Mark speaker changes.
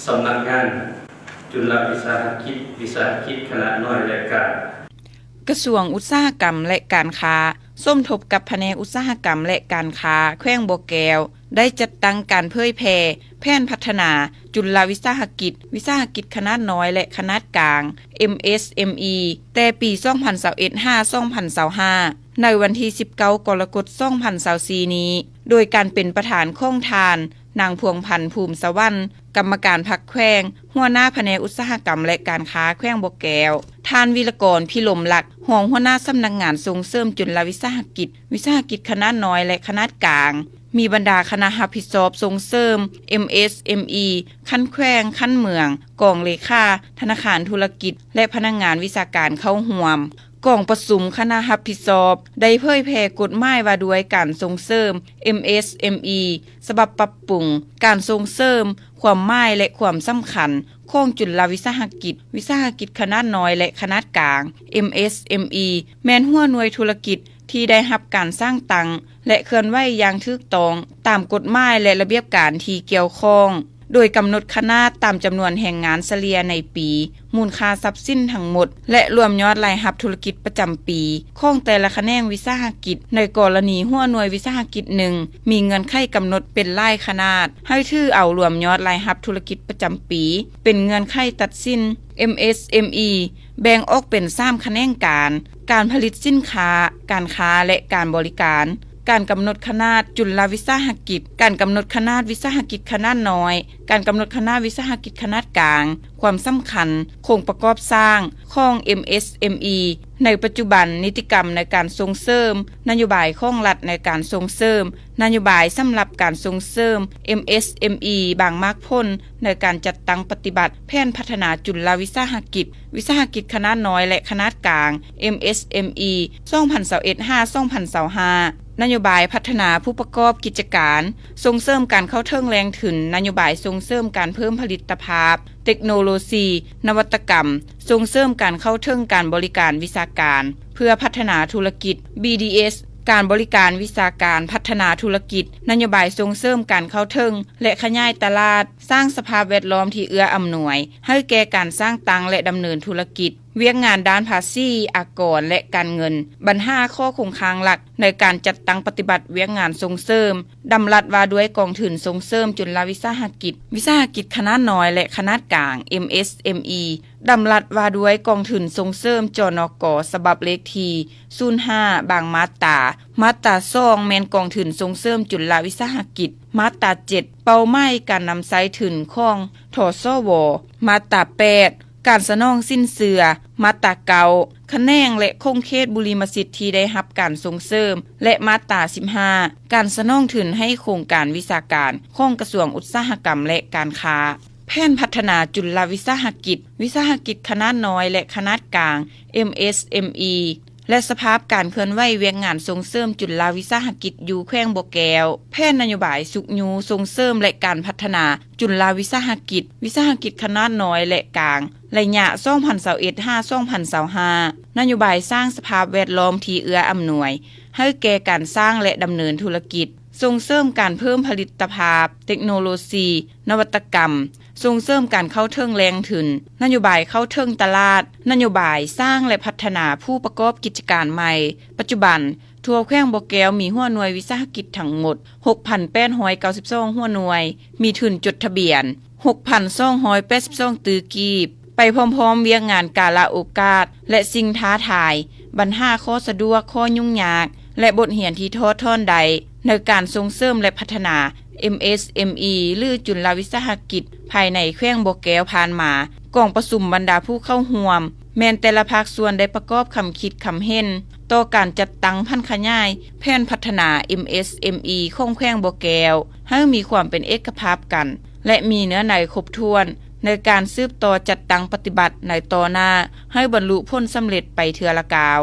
Speaker 1: สำนักงานจุลวิสาหกิจขนาดน้อยและกลาง
Speaker 2: กระทรวงอุตสาหกรรมและการค้าส้มทบกับแผนกอุตสาหกรรมและการค้าแขวงบ่อแก้วได้จัดตั้งการเผยแพร่แผนพัฒนาจุลวิสาหกิจขนาดน้อยและขนาดกลาง MSME แต่ปี2021-2025 ในวันที่19กรกฎาคม2024นี้โดยการเป็นประธานโครงทานนางพวงพันธ์ภูมิสวรรค์กรรมการพรรคแขวงหัวหน้าแผนกอุตสาหกรรมและการค้าแขวงบ่อแก้วท่านวิรกรพิลมลักษณ์รองหัวหน้าสำนักงานส่งเสริมจุลวิสาหกิจขนาดน้อยและขนาดกลางมีบรรดาคณะรับผิดชอบส่งเสริม MSME ขั้นแขวงขั้นเมืองกองเลขาธนาคารธุรกิจและพนักงานวิชาการเข้าร่วมกองประชุมคณะรับผิดชอบได้เผยแพร่กฎหมายว่าด้วยการส่งเสริม MSME ฉบับปรับปรุงการส่งเสริมความหมายและความสำคัญของจุลวิสาหกิจขนาดน้อยและขนาดกลาง MSME แม่นหัวหน่วยธุรกิจที่ได้รับการสร้างตังและเคลื่อนไหวอย่างถูกต้องตามกฎหมายและระเบียบการที่เกี่ยวข้องโดยกำหนดขนาดตามจำนวนแห่งงานเฉลี่ยในปีมูลค่าทรัพย์สินทั้งหมดและรวมยอดรายรับธุรกิจประจำปีของแต่ละแขนงวิสาหกิจในกรณีหัวหน่วยวิสาหกิจหนึ่งมีเงื่อนไขกำหนดเป็นรายขนาดให้ถือเอารวมยอดรายรับธุรกิจประจำปีเป็นเงื่อนไขตัดสิน MSME แบ่งออกเป็น3แขนงการผลิตสินค้าการค้าและการบริการการกำหนดขนาดจุลวิสาหกิจการกำหนดขนาดวิสาหกิจขนาดน้อยการกำหนดขนาดวิสาหกิจขนาดกลางความสำคัญโครงประกอบสร้างของ MSME ในปัจจุบันนิติกรรมในการส่งเสริมนโยบายของรัฐในการส่งเสริมนโยบายสำหรับการส่งเสริม MSME บางมากพ้นในการจัดตั้งปฏิบัติแผนพัฒนาจุลวิสาหกิจขนาดน้อยและขนาดกลาง MSME 2021-2025นโยบายพัฒนาผู้ประกอบกิจการส่งเสริมการเข้าถึงแรงทุนนโยบายส่งเสริมการเพิ่มผลิตภาพเทคโนโลยีนวัตกรรมส่งเสริมการเข้าถึงการบริการวิชาการเพื่อพัฒนาธุรกิจ BDS การบริการวิชาการพัฒนาธุรกิจนโยบายส่งเสริมการเข้าถึงและขยายตลาดสร้างสภาพแวดล้อมที่เอื้ออำนวยให้แก่การสร้างตังและดำเนินธุรกิจเวียกงานด้านภาษีอากรและการเงินบรรหาข้อคงค้างหลักในการจัดตั้งปฏิบัติเวียกงานส่งเสริมดำรัสว่าด้วยกองทุนส่งเสริมจุลวิสาหกิจขนาดน้อยและขนาดกลาง MSME ดำรัสว่าด้วยกองทุนส่งเสริมจนก.ฉบับเลขที่05บางมาตรา2แม่นกองทุนส่งเสริมจุลวิสาหกิจมาตรา7เป้าหมายการนำใช้ทุนของทสวมาตรา8การสนองสิ้นเสือมาตรา9คะแนนและคงเขตบุริมสิทธิ์ที่ได้รับการส่งเสริมและมาตรา15การสนองทุนให้โครงการวิชาการของกระทรวงอุตสาหกรรมและการค้าแผนพัฒนาจุลวิสาหกิจขนาดน้อยและขนาดกลาง MSME และสภาพการเคลื่อนไหวเวียกงานส่งเสริมจุลวิสาหกิจอยู่แขวงบ่อแก้วแผนนโยบายสุขยูส่งเสริมและการพัฒนาจุลวิสาหกิจขนาดน้อยและกลางระยะ2021-2025นโยบายสร้างสภาพแวดล้อมที่เอื้ออำนวยให้แก่การสร้างและดำเนินธุรกิจส่งเสริมการเพิ่มผลิตภาพเทคโนโลยีนวัตกรรมส่งเสริมการเข้าถึงแรงทุนนโยบายเข้าถึงตลาดนโยบายสร้างและพัฒนาผู้ประกอบกิจการใหม่ปัจจุบันทั่วแขวงบ่อแก้วมีหัวหน่วยวิสาหกิจทั้งหมด 6,892 หัวหน่วยมีทุนจดทะเบียน 6,282 ตือกีบไปพร้อมๆเวียกงานกาลโอกาสและสิ่งท้าทายบรรหาข้อสะดวกข้อยุ่งยากและบทเรียนที่ท้อทอนใดในการส่งเสริมและพัฒนา MSME หรือจุลวิสาหกิจภายในแขวงบ่อแก้วผ่านมากองประชุมบรรดาผู้เข้าร่วมแม้นแต่ละภาคส่วนได้ประกอบคำคิดคำเห็นต่อการจัดตั้งพันขยายแผนพัฒนา MSME ของแขวงบ่อแก้วให้มีความเป็นเอกภาพกันและมีเนื้อในครบถ้วนในการสืบต่อจัดตั้งปฏิบัติในต่อหน้าให้บรรลุผลสำเร็จไปเทื่อละกาว